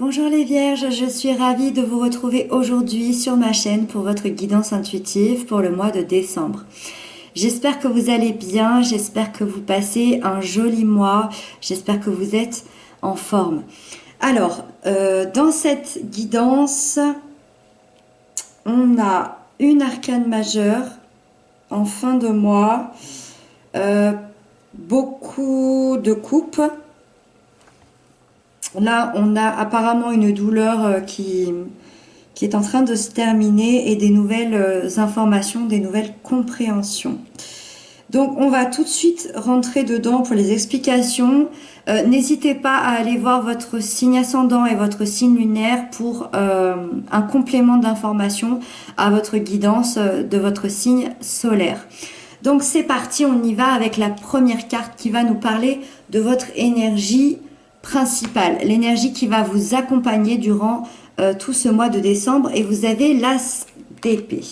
Bonjour les Vierges, je suis ravie de vous retrouver aujourd'hui sur ma chaîne pour votre guidance intuitive pour le mois de décembre. J'espère que vous allez bien, j'espère que vous passez un joli mois, j'espère que vous êtes en forme. Alors, dans cette guidance, on a une arcane majeure en fin de mois, beaucoup de coupes. Là, on a apparemment une douleur qui est en train de se terminer et des nouvelles informations, des nouvelles compréhensions. Donc, on va tout de suite rentrer dedans pour les explications. N'hésitez pas à aller voir votre signe ascendant et votre signe lunaire pour un complément d'information à votre guidance de votre signe solaire. Donc, c'est parti, on y va avec la première carte qui va nous parler de votre énergie principale, l'énergie qui va vous accompagner durant tout ce mois de décembre, et vous avez l'As d'épée.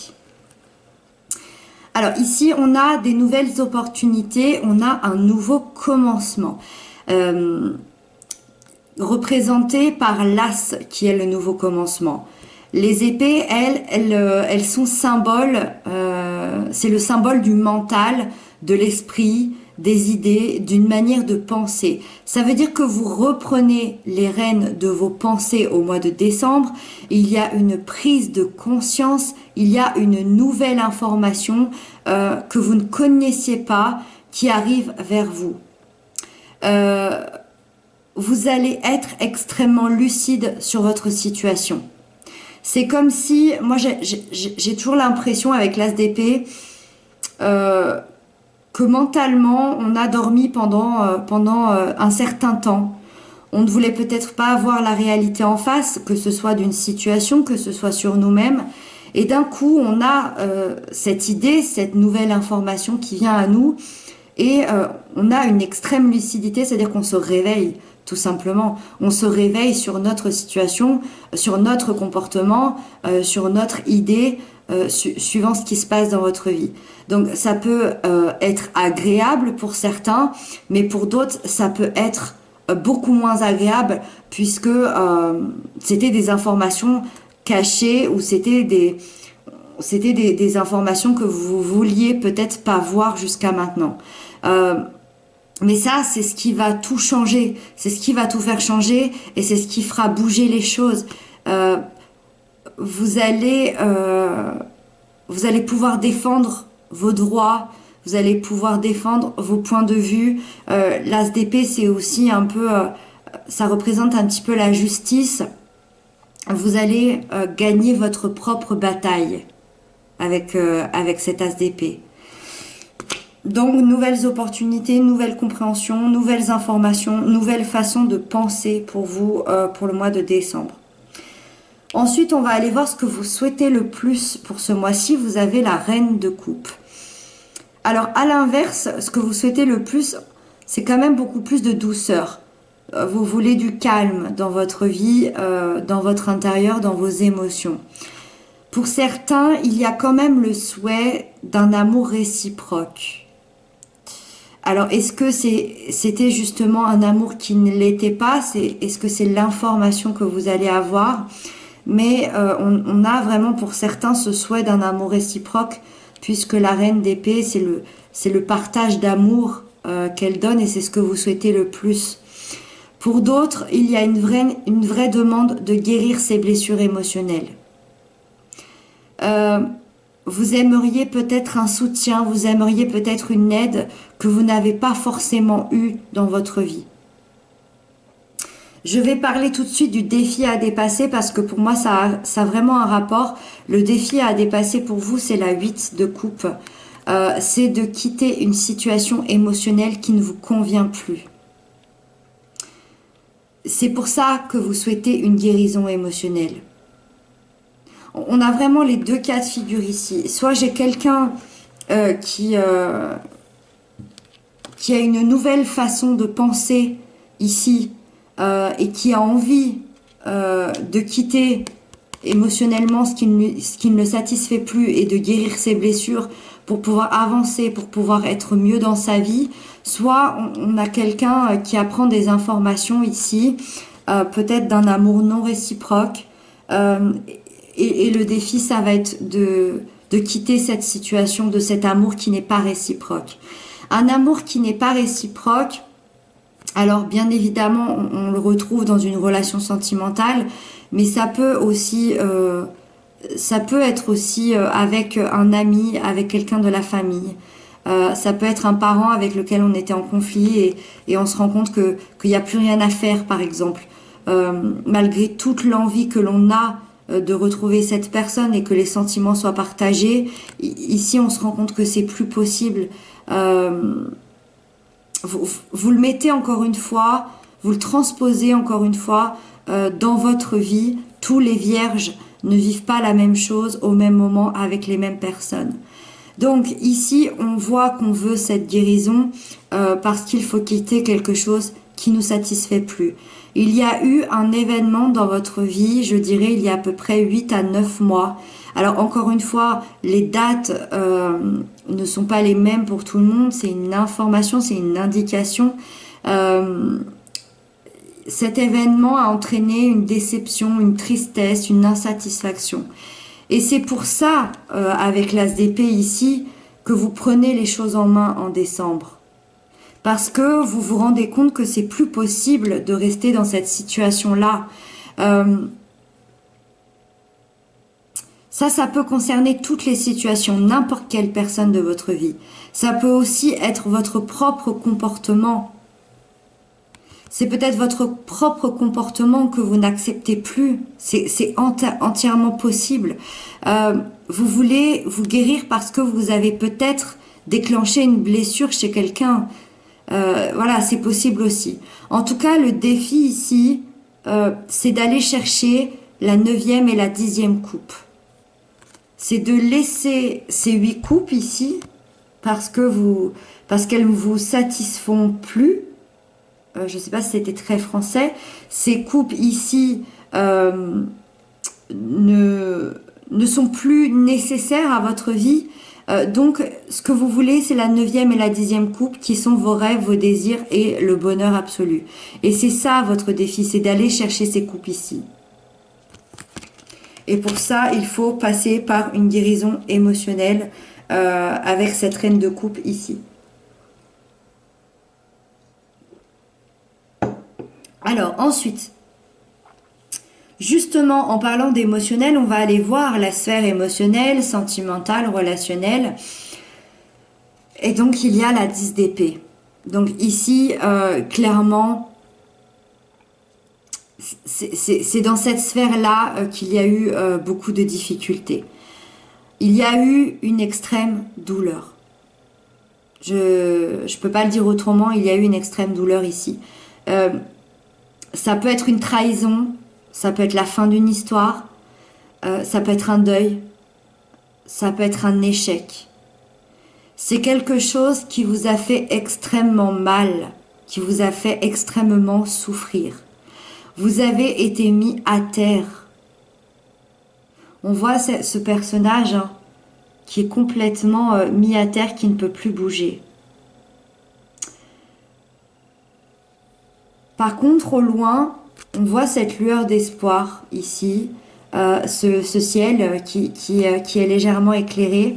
Alors ici, on a des nouvelles opportunités, on a un nouveau commencement, représenté par l'As qui est le nouveau commencement. Les épées, elles sont symboles, c'est le symbole du mental, de l'esprit, des idées, d'une manière de penser. Ça veut dire que vous reprenez les rênes de vos pensées au mois de décembre. Il y a une prise de conscience, il y a une nouvelle information que vous ne connaissiez pas qui arrive vers vous. Vous allez être extrêmement lucide sur votre situation. C'est comme si, moi j'ai toujours l'impression avec l'As d'épée, que mentalement, on a dormi pendant un certain temps. On ne voulait peut-être pas avoir la réalité en face, que ce soit d'une situation, que ce soit sur nous-mêmes. Et d'un coup, on a cette idée, cette nouvelle information qui vient à nous. Et on a une extrême lucidité, c'est-à-dire qu'on se réveille, tout simplement. On se réveille sur notre situation, sur notre comportement, sur notre idée, suivant ce qui se passe dans votre vie. Donc ça peut être agréable pour certains, mais pour d'autres ça peut être beaucoup moins agréable, puisque c'était des informations cachées, ou c'était des informations que vous vouliez peut-être pas voir jusqu'à maintenant. Mais ça, c'est ce qui va tout changer, c'est ce qui va tout faire changer, et c'est ce qui fera bouger les choses. Vous allez pouvoir défendre vos droits, vous allez pouvoir défendre vos points de vue. L'As d'épée, c'est aussi un peu, ça représente un petit peu la justice. Vous allez gagner votre propre bataille avec cet As d'épée. Donc, nouvelles opportunités, nouvelles compréhensions, nouvelles informations, nouvelles façons de penser pour vous pour le mois de décembre. Ensuite, on va aller voir ce que vous souhaitez le plus pour ce mois-ci. Vous avez la Reine de coupe. Alors, à l'inverse, ce que vous souhaitez le plus, c'est quand même beaucoup plus de douceur. Vous voulez du calme dans votre vie, dans votre intérieur, dans vos émotions. Pour certains, il y a quand même le souhait d'un amour réciproque. Alors, est-ce que c'était justement un amour qui ne l'était pas? Est-ce que c'est l'information que vous allez avoir? Mais on a vraiment pour certains ce souhait d'un amour réciproque, puisque la Reine d'épée, c'est le partage d'amour qu'elle donne, et c'est ce que vous souhaitez le plus. Pour d'autres, il y a une vraie demande de guérir ces blessures émotionnelles. Vous aimeriez peut-être un soutien, vous aimeriez peut-être une aide que vous n'avez pas forcément eue dans votre vie. Je vais parler tout de suite du défi à dépasser, parce que pour moi, ça a vraiment un rapport. Le défi à dépasser pour vous, c'est la 8 de coupe. C'est de quitter une situation émotionnelle qui ne vous convient plus. C'est pour ça que vous souhaitez une guérison émotionnelle. On a vraiment les deux cas de figure ici. Soit j'ai quelqu'un qui a une nouvelle façon de penser ici, et qui a envie de quitter émotionnellement ce qui ne le satisfait plus, et de guérir ses blessures pour pouvoir avancer, pour pouvoir être mieux dans sa vie. Soit on a quelqu'un qui apprend des informations ici, peut-être d'un amour non réciproque. Euh, et le défi, ça va être de quitter cette situation, de cet amour qui n'est pas réciproque. Un amour qui n'est pas réciproque, alors bien évidemment, on le retrouve dans une relation sentimentale, mais ça peut être aussi avec un ami, avec quelqu'un de la famille. Ça peut être un parent avec lequel on était en conflit et on se rend compte que qu'il n'y a plus rien à faire, par exemple. Malgré toute l'envie que l'on a de retrouver cette personne et que les sentiments soient partagés, ici on se rend compte que c'est plus possible. Euh, vous le mettez encore une fois, vous le transposez encore une fois dans votre vie. Tous les vierges ne vivent pas la même chose au même moment avec les mêmes personnes. Donc ici, on voit qu'on veut cette guérison parce qu'il faut quitter quelque chose qui nous satisfait plus. Il y a eu un événement dans votre vie, je dirais, il y a à peu près 8 à 9 mois. Alors encore une fois, les dates ne sont pas les mêmes pour tout le monde, c'est une information, c'est une indication. Euh, Cet événement a entraîné une déception, une tristesse, une insatisfaction. Et c'est pour ça, avec l'As d'épée ici, que vous prenez les choses en main en décembre. Parce que vous vous rendez compte que c'est plus possible de rester dans cette situation-là. Euh, Ça peut concerner toutes les situations, n'importe quelle personne de votre vie. Ça peut aussi être votre propre comportement. C'est peut-être votre propre comportement que vous n'acceptez plus. C'est entièrement possible. Vous voulez vous guérir parce que vous avez peut-être déclenché une blessure chez quelqu'un. Voilà, c'est possible aussi. En tout cas, le défi ici, c'est d'aller chercher la 9e et la 10e coupe. C'est de laisser ces 8 coupes ici parce qu'elles ne vous satisfont plus. Je ne sais pas si c'était très français. Ces coupes ici ne sont plus nécessaires à votre vie. Donc, ce que vous voulez, c'est la 9e et la 10e coupe qui sont vos rêves, vos désirs et le bonheur absolu. Et c'est ça votre défi, c'est d'aller chercher ces coupes ici. Et pour ça, il faut passer par une guérison émotionnelle avec cette reine de coupe ici. Alors, ensuite, justement, en parlant d'émotionnel, on va aller voir la sphère émotionnelle, sentimentale, relationnelle. Et donc, il y a la 10 d'épée. Donc ici, clairement, c'est dans cette sphère-là qu'il y a eu beaucoup de difficultés. Il y a eu une extrême douleur. Je peux pas le dire autrement, il y a eu une extrême douleur ici. Ça peut être une trahison, ça peut être la fin d'une histoire, ça peut être un deuil, ça peut être un échec. C'est quelque chose qui vous a fait extrêmement mal, qui vous a fait extrêmement souffrir. Vous avez été mis à terre. On voit ce personnage qui est complètement mis à terre, qui ne peut plus bouger. Par contre, au loin, on voit cette lueur d'espoir ici, ce ciel qui est légèrement éclairé.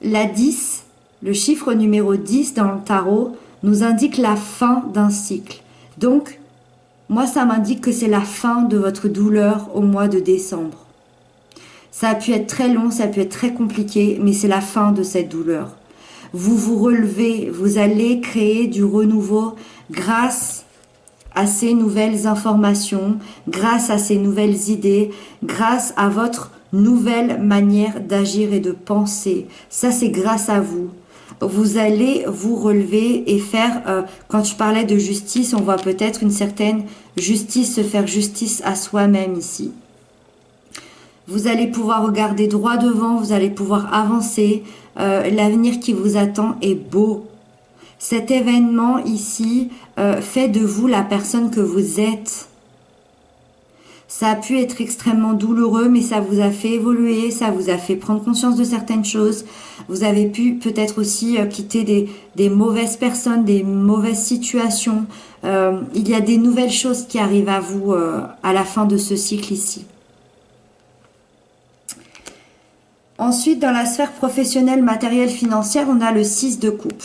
La 10, le chiffre numéro 10 dans le tarot, nous indique la fin d'un cycle. Donc, moi, ça m'indique que c'est la fin de votre douleur au mois de décembre. Ça a pu être très long, ça a pu être très compliqué, mais c'est la fin de cette douleur. Vous vous relevez, vous allez créer du renouveau grâce à ces nouvelles informations, grâce à ces nouvelles idées, grâce à votre nouvelle manière d'agir et de penser. Ça, c'est grâce à vous. Vous allez vous relever et faire, quand je parlais de justice, on voit peut-être une certaine justice, se faire justice à soi-même ici. Vous allez pouvoir regarder droit devant, vous allez pouvoir avancer. L'avenir qui vous attend est beau. Cet événement ici fait de vous la personne que vous êtes. Ça a pu être extrêmement douloureux, mais ça vous a fait évoluer, ça vous a fait prendre conscience de certaines choses. Vous avez pu peut-être aussi quitter des mauvaises personnes, des mauvaises situations. Il y a des nouvelles choses qui arrivent à vous à la fin de ce cycle ici. Ensuite, dans la sphère professionnelle, matérielle, financière, on a le 6 de coupe.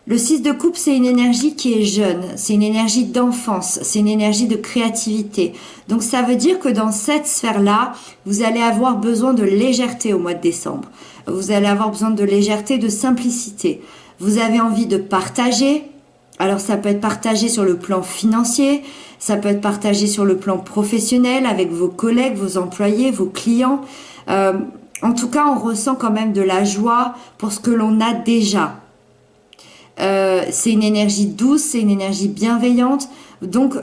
Le 6 de coupe, c'est une énergie qui est jeune, c'est une énergie d'enfance, c'est une énergie de créativité. Donc ça veut dire que dans cette sphère-là, vous allez avoir besoin de légèreté au mois de décembre. Vous allez avoir besoin de légèreté, de simplicité. Vous avez envie de partager. Alors ça peut être partagé sur le plan financier, ça peut être partagé sur le plan professionnel avec vos collègues, vos employés, vos clients. En tout cas, on ressent quand même de la joie pour ce que l'on a déjà. C'est une énergie douce, c'est une énergie bienveillante. Donc,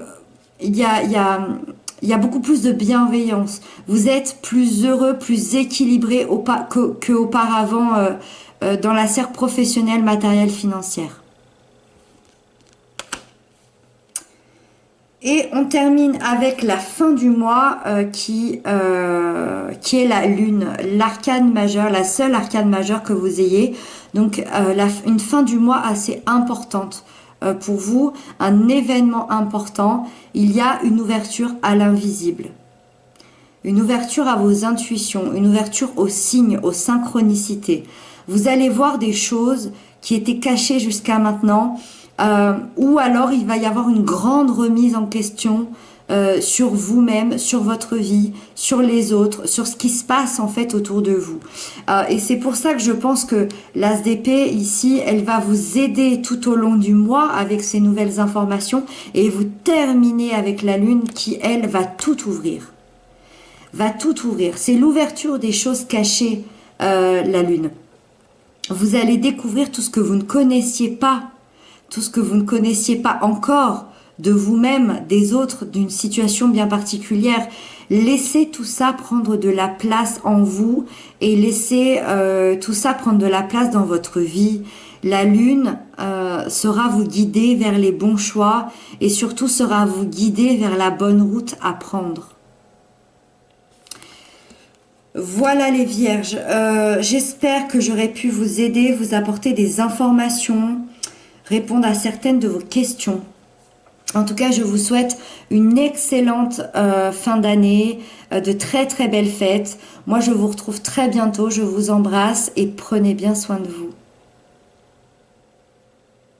il y a beaucoup plus de bienveillance. Vous êtes plus heureux, plus équilibré qu'auparavant dans la sphère professionnelle, matérielle, financière. Et on termine avec la fin du mois qui est la lune, l'arcane majeur, la seule arcane majeure que vous ayez. Donc une fin du mois assez importante pour vous, un événement important. Il y a une ouverture à l'invisible, une ouverture à vos intuitions, une ouverture aux signes, aux synchronicités. Vous allez voir des choses qui étaient cachées jusqu'à maintenant. Ou alors il va y avoir une grande remise en question sur vous-même, sur votre vie, sur les autres, sur ce qui se passe en fait autour de vous. Et c'est pour ça que je pense que l'As d'épée ici, elle va vous aider tout au long du mois avec ces nouvelles informations et vous terminez avec la lune qui, elle, va tout ouvrir. Va tout ouvrir. C'est l'ouverture des choses cachées, la lune. Vous allez découvrir tout ce que vous ne connaissiez pas. Tout ce que vous ne connaissiez pas encore de vous-même, des autres, d'une situation bien particulière. Laissez tout ça prendre de la place en vous et laissez tout ça prendre de la place dans votre vie. La lune sera vous guider vers les bons choix et surtout sera vous guider vers la bonne route à prendre. Voilà les vierges, j'espère que j'aurai pu vous aider, vous apporter des informations, répondre à certaines de vos questions. En tout cas, je vous souhaite une excellente fin d'année, de très très belles fêtes. Moi, je vous retrouve très bientôt. Je vous embrasse et prenez bien soin de vous.